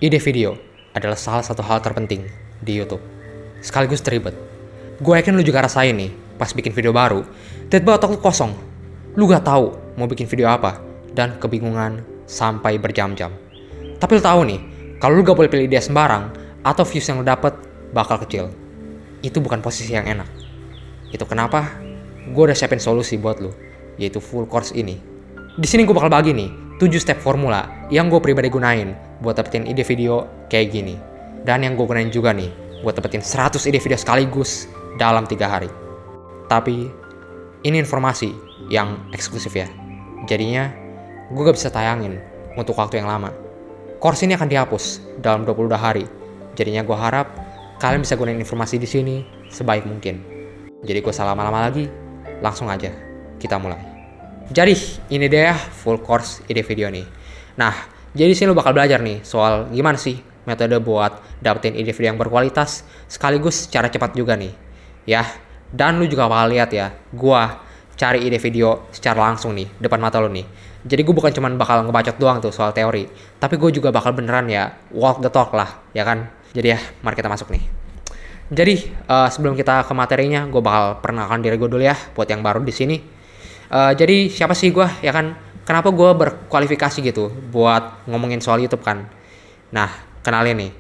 Ide video adalah salah satu hal terpenting di YouTube, sekaligus teribet. Gue yakin lu juga rasain nih, pas bikin video baru, tiba-tiba otak lu kosong. Lu gak tahu mau bikin video apa, dan kebingungan sampai berjam-jam. Tapi lu tahu nih, kalau lu gak boleh pilih ide sembarang, atau views yang lu dapet bakal kecil. Itu bukan posisi yang enak. Itu kenapa gue udah siapin solusi buat lu, yaitu full course ini. Di sini gue bakal bagi nih 7 step formula yang gue pribadi gunain buat dapetin ide video kayak gini. Dan yang gue gunain juga nih buat dapetin 100 ide video sekaligus dalam 3 hari. Tapi ini informasi yang eksklusif ya. Jadinya gue gak bisa tayangin untuk waktu yang lama. Course ini akan dihapus dalam 22 hari. Jadinya gue harap kalian bisa gunain informasi di sini sebaik mungkin. Jadi gue salah lama-lama lagi, langsung aja kita mulai. Jadi ini dia full course ide video nih. Nah, jadi sini lu bakal belajar nih soal gimana sih metode buat dapetin ide video yang berkualitas sekaligus secara cepat juga nih. Ya, dan lu juga bakal lihat ya, gua cari ide video secara langsung nih depan mata lu nih. Jadi gue bukan cuman bakal ngebacot doang tuh soal teori, tapi gue juga bakal beneran ya walk the talk lah, ya kan? Jadi ya, mari kita masuk nih. Jadi sebelum kita ke materinya, gue bakal perkenalkan diri gue dulu ya buat yang baru di sini. Jadi siapa sih gue, ya kan? Kenapa gue berkualifikasi gitu buat ngomongin soal YouTube kan? Nah, kenalin nih.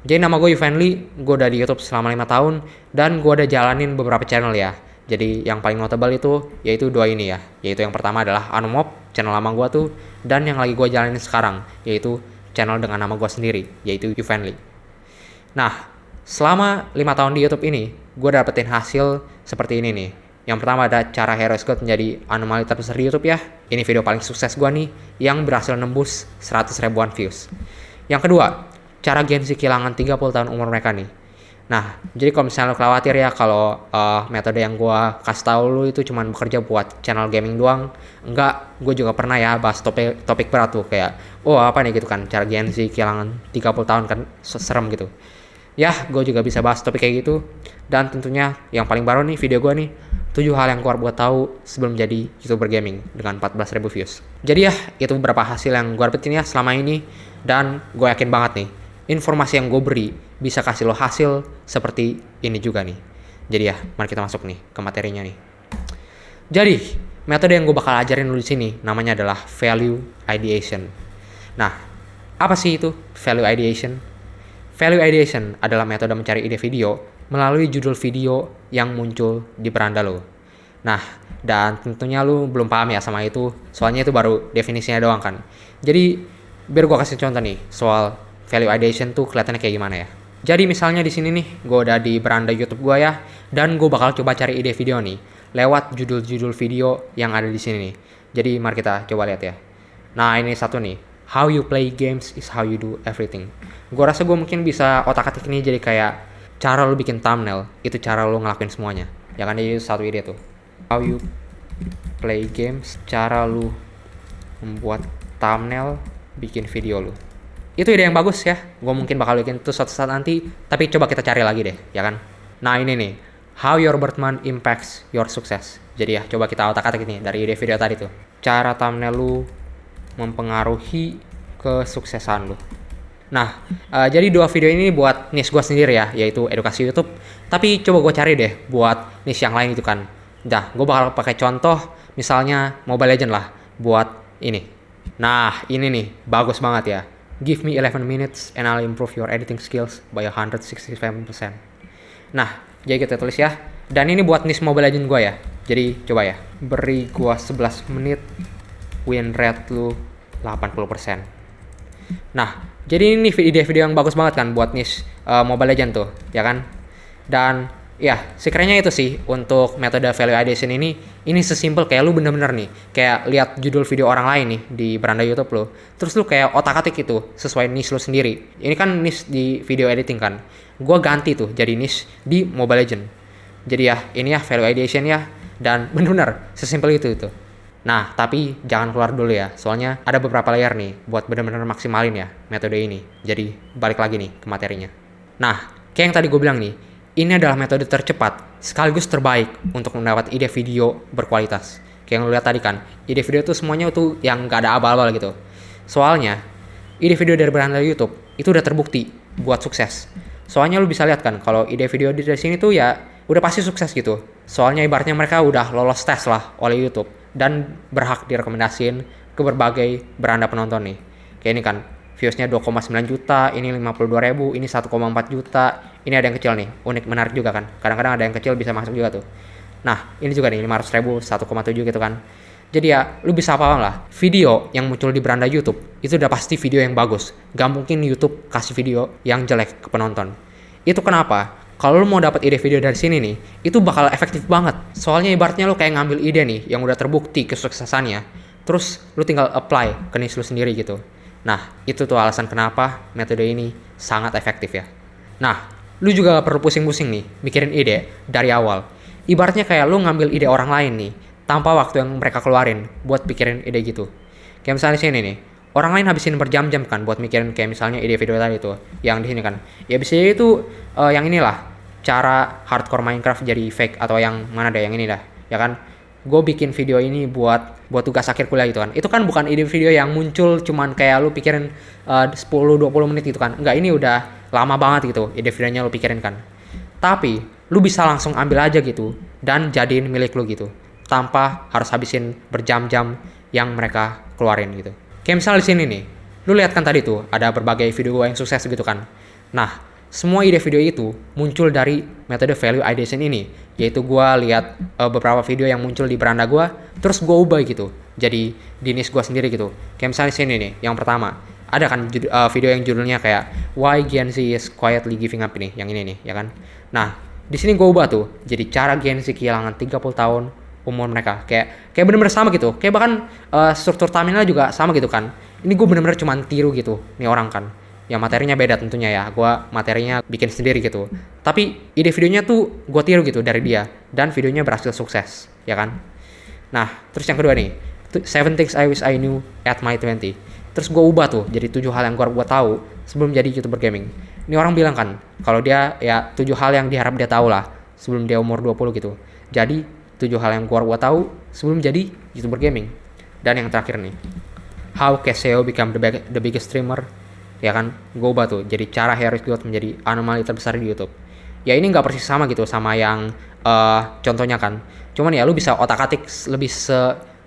Jadi nama gue Yuvenly, gue udah di YouTube selama 5 tahun dan gue udah jalanin beberapa channel ya. Jadi yang paling notable itu yaitu dua ini ya. Yaitu yang pertama adalah Anumob, channel lama gue tuh, dan yang lagi gue jalanin sekarang yaitu channel dengan nama gue sendiri, yaitu Yuvenly. Nah, selama 5 tahun di YouTube ini, gue dapetin hasil seperti ini nih. Yang pertama ada cara Hero Squad menjadi anomali terbesar di YouTube ya. Ini video paling sukses gue nih, yang berhasil nembus 100 ribuan views. Yang kedua, cara Gen Z kehilangan 30 tahun umur mereka nih. Nah, jadi kalau misalnya lo khawatir ya kalau metode yang gue kasih tahu lo itu cuma bekerja buat channel gaming doang. Enggak, gue juga pernah ya bahas topik berat tuh kayak, oh apa nih gitu kan, cara Gen Z kehilangan 30 tahun kan serem gitu. Ya, gue juga bisa bahas topik kayak gitu. Dan tentunya yang paling baru nih video gue nih, 7 hal yang gue buat tahu sebelum jadi YouTuber gaming dengan 14.000 views. Jadi ya, itu beberapa hasil yang gue dapetin ya selama ini. Dan gue yakin banget nih, informasi yang gue beri bisa kasih lo hasil seperti ini juga nih. Jadi ya, mari kita masuk nih ke materinya nih. Jadi, metode yang gue bakal ajarin lo di sini namanya adalah value ideation. Nah, apa sih itu value ideation? Value ideation adalah metode mencari ide video melalui judul video yang muncul di beranda lo. Nah, dan tentunya lo belum paham ya sama itu, soalnya itu baru definisinya doang kan. Jadi, biar gue kasih contoh nih soal value ideation tuh kelihatannya kayak gimana ya. Jadi misalnya di sini nih, gue udah di beranda YouTube gue ya, dan gue bakal coba cari ide video nih lewat judul-judul video yang ada di sini nih. Jadi mari kita coba lihat ya. Nah, ini satu nih. How you play games is how you do everything. Gue rasa gue mungkin bisa otak-atik ini jadi kayak cara lu bikin thumbnail, itu cara lu ngelakuin semuanya. Ya kan, jadi satu ide tuh. How you play games, cara lu membuat thumbnail, bikin video lu. Itu ide yang bagus ya. Gue mungkin bakal bikin itu suatu saat nanti, tapi coba kita cari lagi deh, ya kan? Nah, ini nih. How your birthmonth impacts your success. Jadi ya, coba kita otak-atik ini dari ide video tadi tuh. Cara thumbnail lu mempengaruhi kesuksesan lu. Nah, jadi dua video ini buat niche gue sendiri ya, yaitu edukasi YouTube. Tapi coba gue cari deh buat niche yang lain itu kan. Nah, gue bakal pakai contoh misalnya Mobile Legends lah buat ini. Nah, ini nih bagus banget ya. Give me 11 minutes and I'll improve your editing skills by 167%. Nah, jadi kita tulis ya. Dan ini buat niche Mobile Legends gue ya. Jadi coba ya, beri gue 11 menit, win rate lu 80%. Nah, jadi ini ide video yang bagus banget kan buat niche Mobile Legends tuh, ya kan? Dan ya, sekiranya itu sih untuk metode value ideation ini sesimpel kayak lu bener-bener nih, kayak lihat judul video orang lain nih di beranda YouTube lu, terus lu kayak otak-atik itu sesuai niche lu sendiri. Ini kan niche di video editing kan, gua ganti tuh jadi niche di Mobile Legends. Jadi ya, ini ya value ideation ya, dan bener-bener sesimpel itu tuh. Nah, tapi jangan keluar dulu ya, soalnya ada beberapa layer nih buat bener-bener maksimalin ya metode ini. Jadi balik lagi nih ke materinya. Nah, kayak yang tadi gue bilang nih, ini adalah metode tercepat sekaligus terbaik untuk mendapat ide video berkualitas. Kayak yang lu lihat tadi kan, ide video tuh semuanya tuh yang gak ada abal-abal gitu. Soalnya, ide video dari beranda YouTube itu udah terbukti buat sukses. Soalnya lu bisa lihat kan kalau ide video dari sini tuh ya udah pasti sukses gitu. Soalnya ibaratnya mereka udah lolos tes lah oleh YouTube dan berhak direkomendasiin ke berbagai beranda penonton nih. Kayak ini kan viewsnya 2,9 juta, ini 52.000, ini 1,4 juta, ini ada yang kecil nih, unik menarik juga kan. Kadang-kadang ada yang kecil bisa masuk juga tuh. Nah, ini juga nih 500.000, 1,7 gitu kan. Jadi ya, lu bisa paham lah, video yang muncul di beranda YouTube itu udah pasti video yang bagus. Gak mungkin YouTube kasih video yang jelek ke penonton. Itu kenapa? Kalau lu mau dapat ide video dari sini nih, itu bakal efektif banget. Soalnya ibaratnya lu kayak ngambil ide nih yang udah terbukti kesuksesannya, terus lu tinggal apply ke niche lu sendiri gitu. Nah, itu tuh alasan kenapa metode ini sangat efektif ya. Nah, lu juga gak perlu pusing-pusing nih mikirin ide dari awal. Ibaratnya kayak lu ngambil ide orang lain nih, tanpa waktu yang mereka keluarin buat pikirin ide gitu. Kayak misalnya sini nih, orang lain habisin berjam-jam kan buat mikirin kayak misalnya ide video tadi tuh, yang di sini kan. Ya bisa itu yang inilah, cara hardcore Minecraft jadi fake atau yang mana deh, yang ini dah, ya kan. Gue bikin video ini buat tugas akhir kuliah gitu kan. Itu kan bukan ide video yang muncul cuman kayak lu pikirin 10-20 menit gitu kan. Enggak, ini udah lama banget gitu ide videonya lu pikirin kan. Tapi lu bisa langsung ambil aja gitu dan jadiin milik lu gitu, tanpa harus habisin berjam-jam yang mereka keluarin gitu. Kayak misalnya di sini nih, lu lihat kan tadi tuh ada berbagai video gue yang sukses gitu kan. Nah, semua ide video itu muncul dari metode value ideation ini, yaitu gue lihat beberapa video yang muncul di beranda gue, terus gue ubah gitu, jadi di niche gue sendiri gitu. Kayak misalnya di sini nih, yang pertama ada kan video yang judulnya kayak Why Gen Z is Quietly Giving Up ini, yang ini nih, ya kan. Nah, di sini gue ubah tuh, jadi cara Gen Z kehilangan 30 tahun umur mereka, kayak bener-bener sama gitu, kayak bahkan struktur thumbnailnya juga sama gitu kan. Ini gue bener-bener cuman tiru gitu nih orang kan, yang materinya beda tentunya ya, gue materinya bikin sendiri gitu, tapi ide videonya tuh gue tiru gitu dari dia, dan videonya berhasil sukses, ya kan. Nah, terus yang kedua nih, 7 things I wish I knew at my 20. Terus gue ubah tuh jadi 7 hal yang gue tahu sebelum jadi YouTuber gaming. Ini orang bilang kan kalau dia ya 7 hal yang diharap dia tahu lah sebelum dia umur 20 gitu. Jadi 7 hal yang gue tahu sebelum jadi YouTuber gaming. Dan yang terakhir nih, how Caseo become the biggest streamer, ya kan. Gue ubah tuh jadi cara Harris Gold menjadi anomali terbesar di YouTube. Ya ini nggak persis sama gitu sama yang contohnya kan, cuman ya lu bisa otak-atik lebih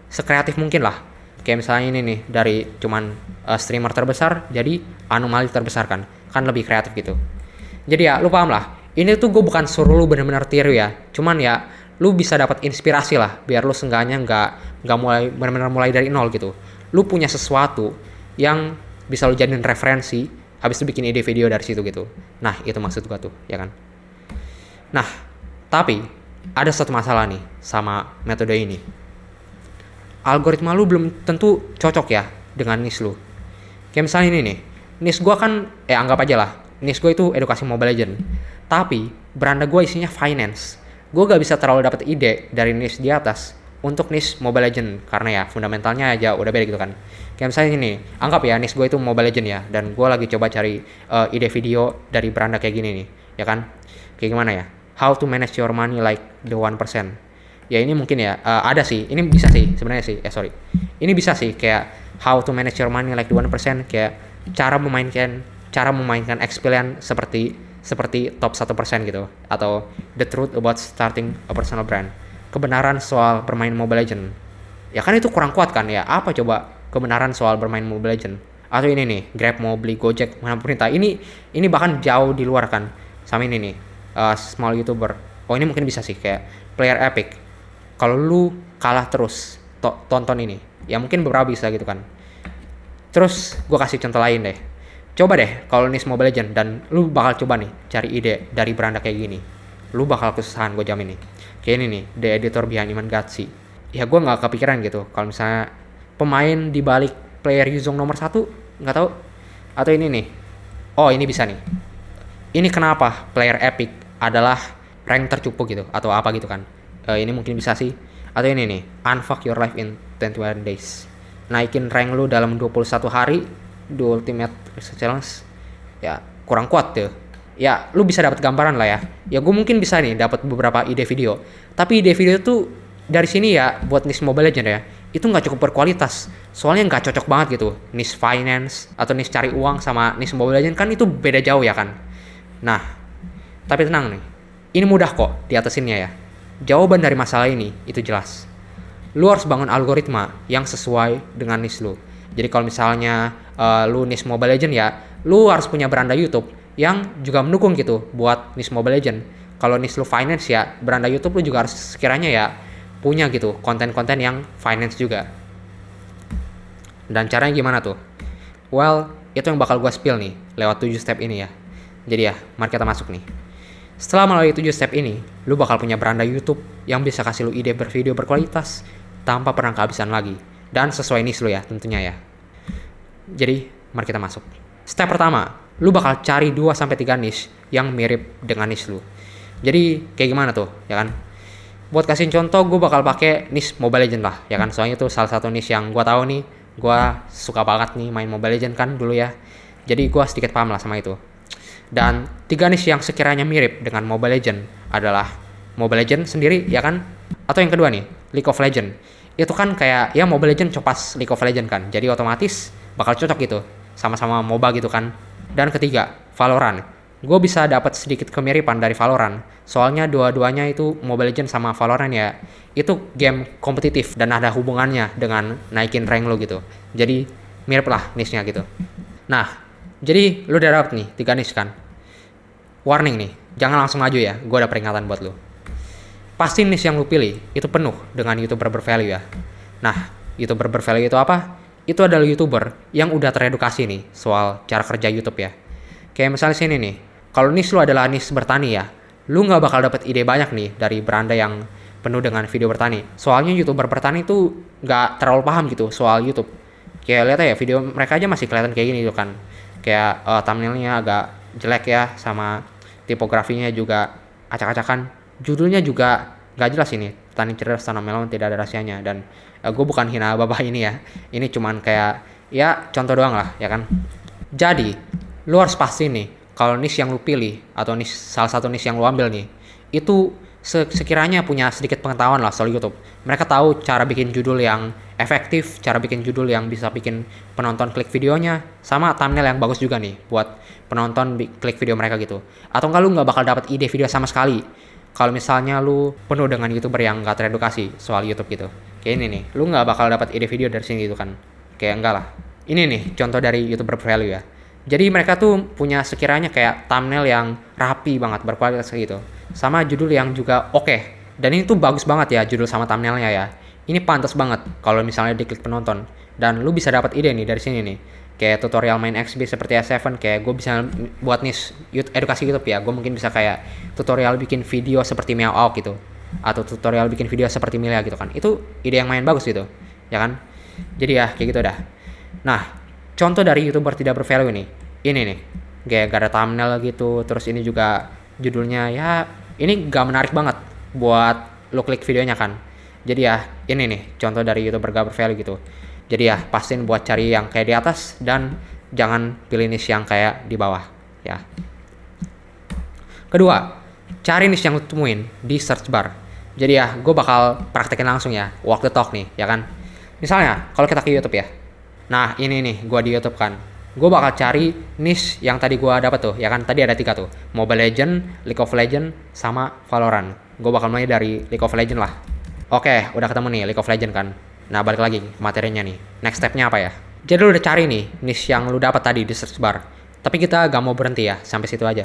sekreatif mungkin lah. Kayak misalnya ini nih, dari cuman streamer terbesar jadi anomali terbesar kan lebih kreatif gitu. Jadi ya lu paham lah, ini tuh gue bukan suruh lu bener-bener tiru ya, cuman ya lu bisa dapat inspirasi lah, biar lu seenggaknya nggak mulai bener-bener mulai dari nol gitu. Lu punya sesuatu yang bisa lu jadiin referensi, habis itu bikin ide video dari situ gitu. Nah, itu maksud gue tuh, ya kan. Nah, tapi ada satu masalah nih sama metode ini. Algoritma lu belum tentu cocok ya dengan niche lu. Kayak misalnya ini nih, niche gue kan, anggap aja lah, niche gue itu edukasi Mobile Legends. Tapi beranda gue isinya finance. Gue gak bisa terlalu dapat ide dari niche di atas untuk niche Mobile Legends, karena ya fundamentalnya aja udah beda gitu kan. Kayak misalnya ini, anggap ya niche gue itu Mobile Legends ya, dan gue lagi coba cari ide video dari beranda kayak gini nih, ya kan. Kayak gimana ya? How to manage your money like the 1%. Ya ini mungkin ya, ada sih, ini bisa sih sebenarnya sih, ini bisa sih kayak how to manage your money like the 1%, kayak cara memainkan experience seperti top 1% gitu, atau the truth about starting a personal brand, kebenaran soal bermain Mobile Legends. Ya kan itu kurang kuat kan ya, apa coba kebenaran soal bermain Mobile Legends. Atau ini nih, Grab mau beli Gojek mana perintah, ini bahkan jauh di luar kan sama ini nih, small YouTuber. Oh ini mungkin bisa sih kayak Player Epic, kalau lu kalah terus tonton ini, ya mungkin beberapa bisa gitu kan. Terus gue kasih contoh lain deh. Coba deh kalau niche Mobile Legends dan lu bakal coba nih cari ide dari beranda kayak gini, lu bakal kesusahan, gue jamin nih. Kayak ini nih, The Editor Behind Iman Gatsi. Ya gue nggak kepikiran gitu kalau misalnya pemain di balik player Yuzong nomor 1, nggak tahu. Atau ini nih, oh ini bisa nih. Ini kenapa Player Epic adalah rank tercupu gitu, atau apa gitu kan. Ini mungkin bisa sih. Atau ini nih, Unfuck Your Life in 21 Days. Naikin rank lu dalam 21 hari di Ultimate Research Challenge. Ya kurang kuat tuh. Ya lu bisa dapat gambaran lah ya. Ya gue mungkin bisa nih dapat beberapa ide video. Tapi ide video tuh dari sini ya buat niche Mobile Legends ya, itu nggak cukup berkualitas. Soalnya nggak cocok banget gitu. Niche finance atau niche cari uang sama niche Mobile Legends kan itu beda jauh ya kan. Nah, tapi tenang nih. Ini mudah kok diatasinnya ya. Jawaban dari masalah ini itu jelas. Lu harus bangun algoritma yang sesuai dengan niche lu. Jadi kalau misalnya lu niche Mobile Legends ya, lu harus punya beranda YouTube yang juga mendukung gitu buat niche Mobile Legends. Kalau niche lu finance ya, beranda YouTube lu juga harus sekiranya ya punya gitu konten-konten yang finance juga. Dan caranya gimana tuh? Well, itu yang bakal gue spill nih lewat 7 step ini ya. Jadi ya, mari kita masuk nih. Setelah melalui 7 step ini, lu bakal punya beranda YouTube yang bisa kasih lu ide bervideo berkualitas tanpa pernah kehabisan lagi. Dan sesuai niche lu ya tentunya ya. Jadi, mari kita masuk. Step pertama, lu bakal cari 2-3 niche yang mirip dengan niche lu. Jadi, kayak gimana tuh, ya kan? Buat kasih contoh, gue bakal pakai niche Mobile Legends lah, ya kan? Soalnya itu salah satu niche yang gue tahu nih. Gue suka banget nih main Mobile Legends kan dulu ya. Jadi gue sedikit paham lah sama itu. Dan 3 niche yang sekiranya mirip dengan Mobile Legends adalah Mobile Legends sendiri, ya kan? Atau yang kedua nih, League of Legends. Itu kan kayak ya Mobile Legends copas League of Legends kan. Jadi otomatis bakal cocok gitu. Sama-sama MOBA gitu kan. Dan ketiga, Valorant. Gue bisa dapat sedikit kemiripan dari Valorant. Soalnya dua-duanya itu Mobile Legends sama Valorant ya. Itu game kompetitif dan ada hubungannya dengan naikin rank lo gitu. Jadi mirip lah niche-nya gitu. Nah, jadi lu udah dapet nih 3 niche kan. Warning nih, jangan langsung maju ya. Gue ada peringatan buat lu. Pasti niche yang lu pilih itu penuh dengan YouTuber bervalue ya. Nah, YouTuber bervalue itu apa? Itu adalah YouTuber yang udah teredukasi nih soal cara kerja YouTube ya. Kayak misalnya sini nih, kalau niche lu adalah niche bertani ya, lu nggak bakal dapet ide banyak nih dari beranda yang penuh dengan video bertani. Soalnya YouTuber bertani tuh nggak terlalu paham gitu soal YouTube. Kayak lihat ya video mereka aja masih kelihatan kayak gini tuh kan. Kayak thumbnailnya agak jelek ya, sama tipografinya juga acak-acakan. Judulnya juga nggak jelas ini. Tani cerdas tanam melon tidak ada rahasianya. Dan gue bukan hina bapak ini ya. Ini cuman kayak ya contoh doang lah ya kan. Jadi lu harus pasti nih kalau niche yang lu pilih atau niche salah satu niche yang lu ambil nih itu sekiranya punya sedikit pengetahuan lah soal YouTube. Mereka tahu cara bikin judul yang efektif, cara bikin judul yang bisa bikin penonton klik videonya, sama thumbnail yang bagus juga nih buat penonton klik video mereka gitu. Atau enggak lu nggak bakal dapat ide video sama sekali kalau misalnya lu penuh dengan YouTuber yang nggak teredukasi soal YouTube gitu. Kayak ini nih, lu nggak bakal dapat ide video dari sini gitu kan. Kayak enggak lah. Ini nih contoh dari YouTuber value ya. Jadi mereka tuh punya sekiranya kayak thumbnail yang rapi banget, berkualitas gitu. Sama judul yang juga oke. Dan ini tuh bagus banget ya judul sama thumbnailnya ya. Ini pantas banget kalau misalnya diklik penonton. Dan lu bisa dapat ide nih dari sini nih. Kayak tutorial main XB seperti S7, kayak gue bisa buat niche edukasi YouTube ya. Gue mungkin bisa kayak tutorial bikin video seperti Meow Out gitu. Atau tutorial bikin video seperti Milia gitu kan. Itu ide yang main bagus gitu. Ya kan? Jadi ya kayak gitu dah. Nah, contoh dari YouTuber tidak bervalue nih. Ini nih. Kayak gak ada thumbnail gitu. Terus ini juga judulnya ya ini gak menarik banget buat lo klik videonya kan. Jadi ya ini nih contoh dari YouTuber gak bervalue gitu. Jadi ya pastiin buat cari yang kayak di atas dan jangan pilih niche yang kayak di bawah ya. Kedua, cari niche yang lo temuin di search bar. Jadi ya gue bakal praktekin langsung ya, walk the talk nih ya kan. Misalnya kalau kita ke YouTube ya. Nah ini nih gue di YouTube kan. Gue bakal cari niche yang tadi gue dapat tuh ya kan. Tadi ada 3 tuh, Mobile Legends, League of Legends, sama Valorant. Gue bakal mulai dari League of Legends lah. Oke, udah ketemu nih League of Legends kan. Nah balik lagi materinya nih. Next stepnya apa ya? Jadi lu udah cari nih niche yang lu dapat tadi di search bar. Tapi kita gak mau berhenti ya sampai situ aja.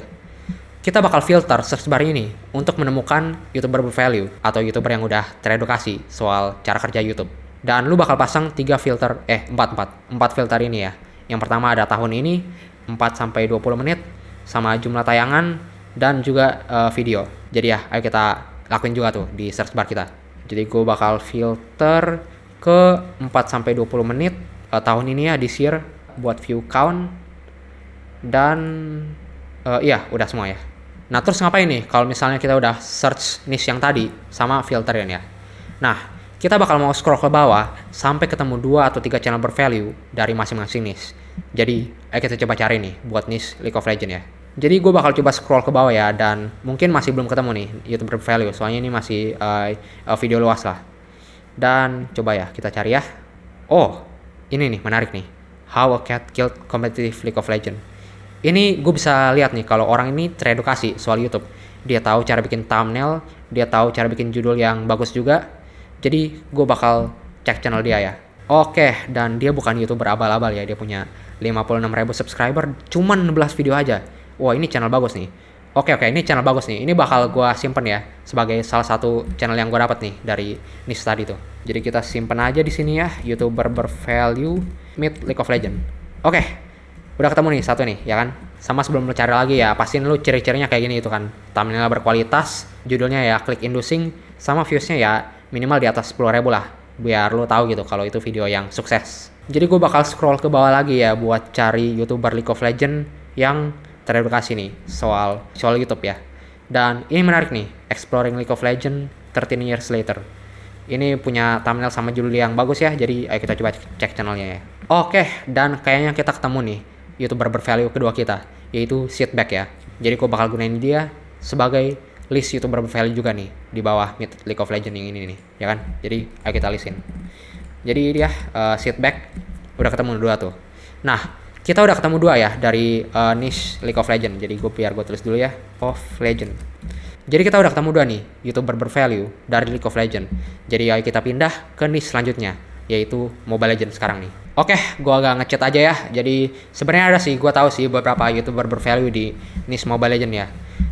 Kita bakal filter search bar ini untuk menemukan YouTuber bervalue atau YouTuber yang udah teredukasi soal cara kerja YouTube. Dan lu bakal pasang 4 filter ini ya. Yang pertama ada tahun ini, 4-20 menit, sama jumlah tayangan, dan juga video. Jadi ya, ayo kita lakuin juga tuh di search bar kita. Jadi gue bakal filter ke 4-20 menit, tahun ini ya, this year, buat view count. Dan iya, udah semua ya. Nah terus ngapain nih kalau misalnya kita udah search niche yang tadi sama filterin ya. Nah kita bakal mau scroll ke bawah sampai ketemu 2 atau 3 channel bervalue dari masing-masing niche. Jadi ayo kita coba cari nih buat niche League of Legends ya. Jadi gue bakal coba scroll ke bawah ya, dan mungkin masih belum ketemu nih YouTuber bervalue soalnya ini masih video luas lah. Dan coba ya kita cari ya. Oh, ini nih menarik nih. How a Cat Killed Competitive League of Legends. Ini gue bisa lihat nih kalau orang ini teredukasi soal YouTube. Dia tahu cara bikin thumbnail, dia tahu cara bikin judul yang bagus juga. Jadi gue bakal cek channel dia ya. Oke, dan dia bukan YouTuber abal-abal ya. Dia punya 56.000 subscriber, cuman 16 video aja. Wah, ini channel bagus nih. Oke, ini channel bagus nih. Ini bakal gue simpen ya sebagai salah satu channel yang gue dapat nih dari niche tadi tuh. Jadi kita simpen aja di sini ya, YouTuber bervalue mid League of Legends. Oke, udah ketemu nih satu nih, ya kan? Sama sebelum lu cari lagi ya, pastiin lu ciri-cirinya kayak gini itu kan. Thumbnail berkualitas, judulnya ya click inducing, sama viewsnya ya minimal di atas 10.000 lah. Biar lu tahu gitu kalau itu video yang sukses. Jadi gue bakal scroll ke bawah lagi ya buat cari YouTuber League of Legends yang teredukasi nih soal YouTube ya. Dan ini menarik nih, Exploring League of Legends 13 Years Later. Ini punya thumbnail sama judul yang bagus ya, jadi ayo kita coba cek channelnya ya. Oke, dan kayaknya kita ketemu nih YouTuber bervalue kedua kita, yaitu Seedback ya. Jadi gue bakal gunain dia sebagai list YouTuber bervalue juga nih di bawah mid League of Legends yang ini nih, ya kan? Jadi ayo kita listin. Jadi dia Seedback udah ketemu dua tuh. Nah, kita udah ketemu dua ya dari niche League of Legends. Jadi biar gue tulis dulu ya, of Legend. Jadi kita udah ketemu dua nih YouTuber bervalue dari League of Legends. Jadi ayo kita pindah ke niche selanjutnya, yaitu Mobile Legends sekarang nih. Oke, gue agak ngechat aja ya. Jadi sebenarnya ada sih, gue tahu sih beberapa YouTuber bervalue di niche Mobile Legends ya.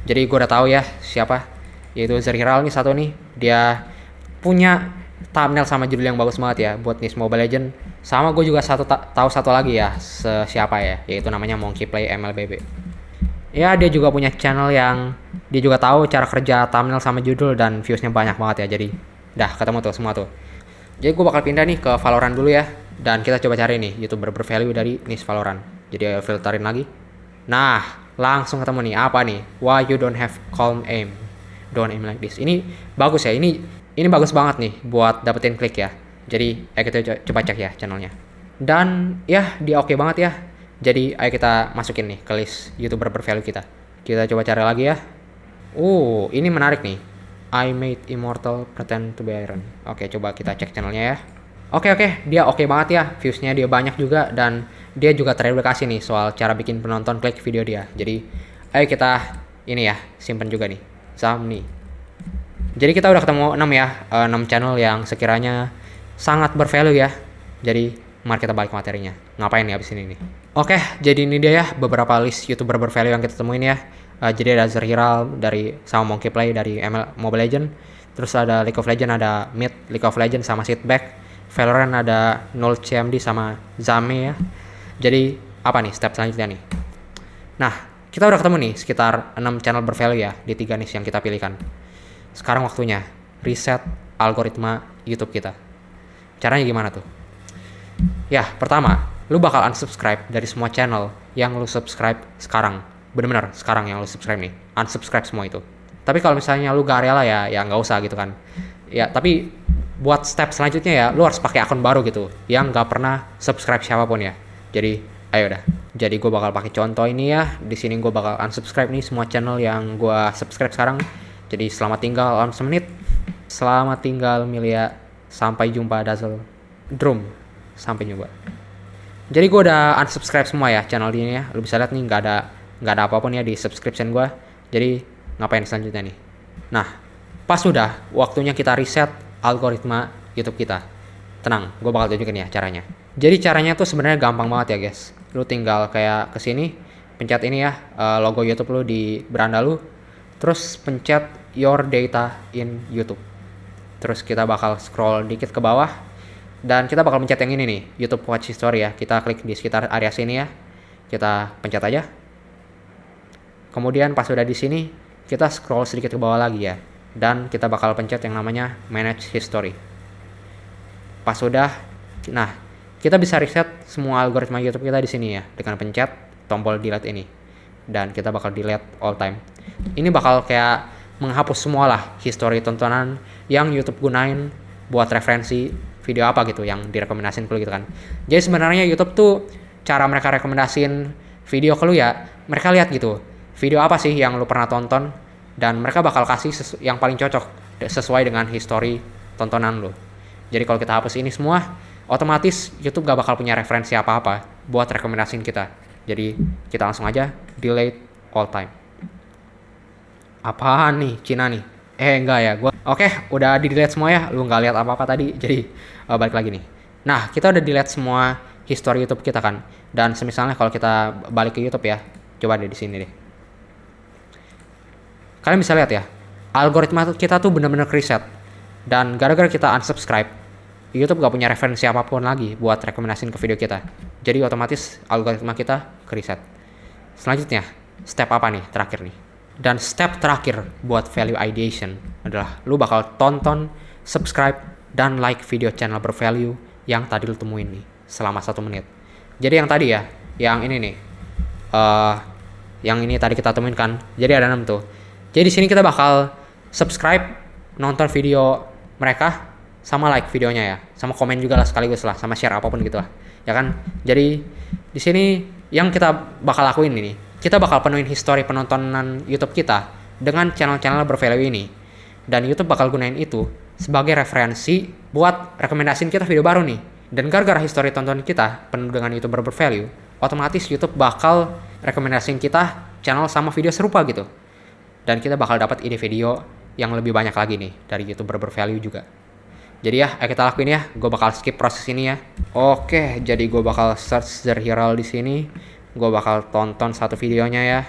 Jadi gue udah tahu ya siapa, yaitu Zerhiral nih satu nih. Dia punya thumbnail sama judul yang bagus banget ya buat niche Mobile Legends. Sama gue juga tahu satu lagi ya siapa ya, yaitu namanya Monkey Play MLBB. Ya dia juga punya channel yang dia juga tahu cara kerja thumbnail sama judul dan viewsnya banyak banget ya. Jadi dah ketemu tuh semua tuh. Jadi gue bakal pindah nih ke Valorant dulu ya. Dan kita coba cari nih YouTuber bervalue dari niche Valorant. Jadi filterin lagi. Nah langsung ketemu nih, apa nih? Why you don't have calm aim? Don't aim like this. Ini bagus ya, ini bagus banget nih buat dapetin klik ya. Jadi ayo kita coba cek ya channelnya. Dan ya dia oke banget ya. Jadi ayo kita masukin nih ke list YouTuber bervalue kita. Kita coba cari lagi ya. Ini menarik nih. I made immortal pretend to be iron. Oke, coba kita cek channelnya ya. Oke, dia oke banget ya. Viewsnya dia banyak juga dan dia juga teredukasi nih soal cara bikin penonton klik video dia. Jadi ayo kita ini ya, simpen juga nih. Nih. Jadi kita udah ketemu 6 ya, 6 channel yang sekiranya sangat bervalue ya. Jadi mari kita balik materinya. Ngapain nih abis ini nih? Oke, jadi ini dia ya beberapa list YouTuber bervalue yang kita temuin ya. Jadi ada Zerhiral dari sama Monkey Play dari Mobile Legends. Terus ada League of Legends, ada Mid League of Legends sama Seedback. Valorant ada Null CMD sama Zame ya. Jadi apa nih step selanjutnya nih? Nah, kita udah ketemu nih sekitar 6 channel bervalue ya di 3 niche yang kita pilihkan. Sekarang waktunya reset algoritma YouTube kita. Caranya gimana tuh? Ya, pertama, lu bakal unsubscribe dari semua channel yang lu subscribe sekarang. Bener-bener sekarang yang lu subscribe nih. Unsubscribe semua itu. Tapi kalau misalnya lu gak rela ya nggak usah gitu kan. Ya, tapi buat step selanjutnya ya, lu harus pakai akun baru gitu. Yang gak pernah subscribe siapapun ya. Jadi, ayo dah. Jadi gue bakal pakai contoh ini ya. Di sini gue bakal unsubscribe nih semua channel yang gue subscribe sekarang. Jadi selamat tinggal on semenit. Selamat tinggal Milia. Sampai jumpa Dazzle Drum. Sampai jumpa. Jadi gue udah unsubscribe semua ya channel ini ya. Lu bisa lihat nih nggak ada apapun ya di subscription gue. Jadi ngapain selanjutnya nih? Nah, pas sudah waktunya kita reset algoritma YouTube kita. Tenang, gue bakal tunjukin ya caranya. Jadi caranya tuh sebenarnya gampang banget ya guys. Lu tinggal kayak kesini, pencet ini ya logo YouTube lu di beranda lu. Terus pencet your data in YouTube. Terus kita bakal scroll dikit ke bawah. Dan kita bakal pencet yang ini nih, YouTube Watch History ya. Kita klik di sekitar area sini ya. Kita pencet aja. Kemudian pas udah di sini, kita scroll sedikit ke bawah lagi ya. Dan kita bakal pencet yang namanya Manage History. Pas udah, nah kita bisa reset semua algoritma YouTube kita di sini ya dengan pencet tombol delete ini. Dan kita bakal delete all time. Ini bakal kayak menghapus semua lah history tontonan yang YouTube gunain buat referensi video apa gitu yang direkomendasiin ke lu gitu kan. Jadi sebenarnya YouTube tuh cara mereka rekomendasiin video ke lu ya, mereka lihat gitu. Video apa sih yang lu pernah tonton dan mereka bakal kasih yang paling cocok sesuai dengan history tontonan lu. Jadi kalau kita hapus ini semua, otomatis YouTube gak bakal punya referensi apa-apa buat rekomendasiin kita. Jadi kita langsung aja delete all time. Apaan nih, Cina nih? Enggak ya, Oke, udah di delete semua ya. Lu nggak lihat apa-apa tadi, jadi balik lagi nih. Nah, kita udah delete semua history YouTube kita kan. Dan semisalnya kalau kita balik ke YouTube ya, coba deh di sini deh. Kalian bisa lihat ya, algoritma kita tuh bener-bener reset. Dan gara-gara kita unsubscribe, YouTube gak punya referensi apapun lagi buat rekomendasiin ke video kita. Jadi otomatis algoritma kita reset. Selanjutnya, step apa nih terakhir nih? Dan step terakhir buat value ideation adalah lu bakal tonton, subscribe, dan like video channel bervalue yang tadi lu temuin nih selama 1 menit. Jadi yang tadi ya, yang ini nih, yang ini tadi kita temuin kan. Jadi ada 6 tuh. Jadi di sini kita bakal subscribe, nonton video mereka, sama like videonya ya, sama komen juga lah sekaligus lah, sama share apapun gitu lah, ya kan. Jadi di sini yang kita bakal lakuin ini, kita bakal penuhin history penontonan YouTube kita dengan channel-channel bervalue ini, dan YouTube bakal gunain itu sebagai referensi buat rekomendasiin kita video baru nih. Dan gara-gara history tonton kita penuh dengan YouTuber bervalue, otomatis YouTube bakal rekomendasiin kita channel sama video serupa gitu, dan kita bakal dapat ide video yang lebih banyak lagi nih dari YouTuber bervalue juga. Jadi ya, ayo kita lakuin ya. Gue bakal skip proses ini ya. Oke, jadi gue bakal search Zerhiral di sini. Gue bakal tonton satu videonya ya.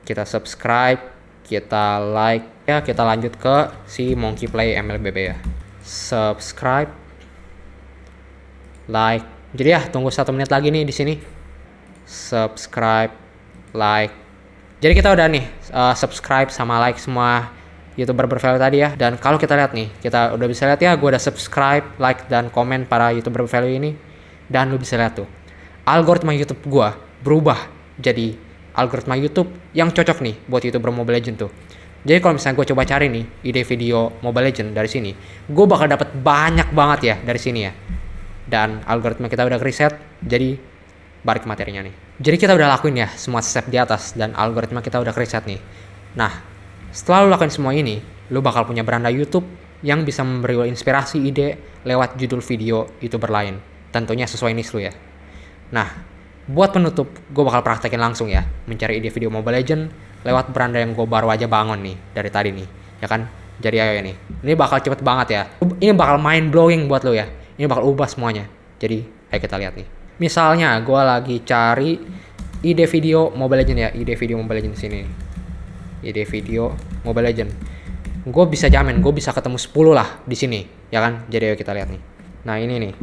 Kita subscribe, kita like ya. Kita lanjut ke si Monkey Play MLBB ya. Subscribe, like. Jadi ya, tunggu 1 menit lagi nih di sini. Subscribe, like. Jadi kita udah nih subscribe sama like semua YouTuber bervalue tadi ya. Dan kalau kita lihat nih, kita udah bisa lihat ya, gue udah subscribe, like, dan komen para YouTuber bervalue ini. Dan lu bisa lihat tuh, algoritma YouTube gue berubah jadi algoritma YouTube yang cocok nih buat YouTuber Mobile Legends tuh. Jadi kalau misalnya gue coba cari nih ide video Mobile Legends dari sini, gue bakal dapat banyak banget ya dari sini ya. Dan algoritma kita udah reset, jadi balik ke materinya nih. Jadi kita udah lakuin ya semua step di atas dan algoritma kita udah reset nih. Nah, setelah lu lakuin semua ini, lu bakal punya beranda YouTube yang bisa memberi lu inspirasi ide lewat judul video YouTuber lain. Tentunya sesuai niche lu ya. Nah, buat penutup, gue bakal praktekin langsung ya, mencari ide video Mobile Legends lewat beranda yang gue baru aja bangun nih, dari tadi nih, ya kan? Jadi ayo ya nih, ini bakal cepet banget ya. Ini bakal mind blowing buat lu ya. Ini bakal ubah semuanya. Jadi, ayo kita lihat nih. Misalnya, gue lagi cari ide video Mobile Legends ya, ide video Mobile Legends sini nih. Ide video Mobile Legends. Gue bisa jamin, gue bisa ketemu 10 lah di sini, ya kan? Jadi ayo kita lihat nih. Nah ini nih,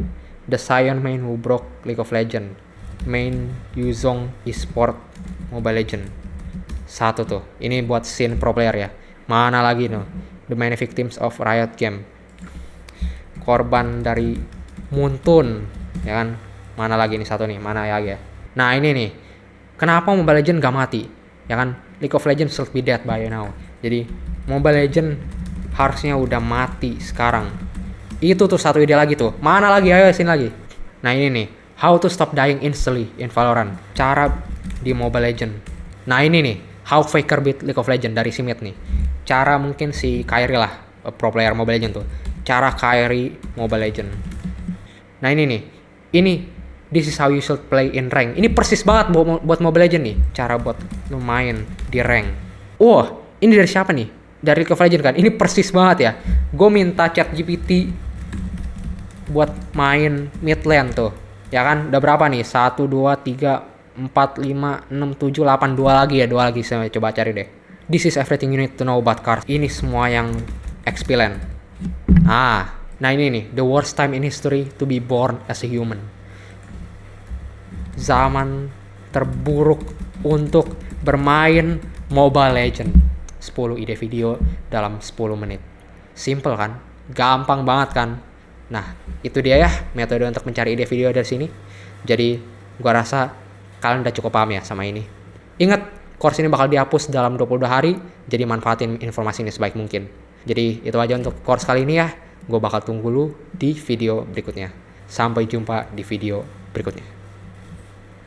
The Scion Man Who Broke League of Legends, Main Yuzong Esport Mobile Legends. 1 tuh. Ini buat scene pro player ya. Mana lagi nih? The Many Victims of Riot Game. Korban dari Muntun, ya kan? Mana lagi nih 1 nih? Mana ya? Nah ini nih. Kenapa Mobile Legends gak mati? Ya kan? League of Legends should be dead by now. Jadi Mobile Legends harusnya udah mati sekarang. Itu tuh 1 ide lagi tuh. Mana lagi? Ayo sini lagi. Nah ini nih, how to stop dying instantly in Valorant. Cara di Mobile Legends. Nah ini nih, how Faker beat League of Legends dari Simit nih. Cara mungkin si Kairi lah, pro player Mobile Legends tuh. Cara Kairi Mobile Legends. Nah ini nih, this is how you should play in rank. Ini persis banget buat Mobile Legends nih. Cara buat lu main di rank. Ini dari siapa nih? Dari League of Legends kan. Ini persis banget ya. Gue minta ChatGPT buat main mid lane tuh. Ya kan? Udah berapa nih? 1, 2, 3, 4, 5, 6, 7, 8. 2 lagi ya. 2 lagi. Saya coba cari deh. This is everything you need to know about cars. Ini semua yang XP lane. Nah ini nih. The worst time in history to be born as a human. Zaman terburuk untuk bermain Mobile Legends. 10 ide video dalam 10 menit. Simple kan? Gampang banget kan? Nah, itu dia ya metode untuk mencari ide video dari sini. Jadi, gua rasa kalian udah cukup paham ya sama ini. Ingat, course ini bakal dihapus dalam 22 hari, jadi manfaatin informasi ini sebaik mungkin. Jadi, itu aja untuk course kali ini ya. Gua bakal tunggu lu di video berikutnya. Sampai jumpa di video berikutnya.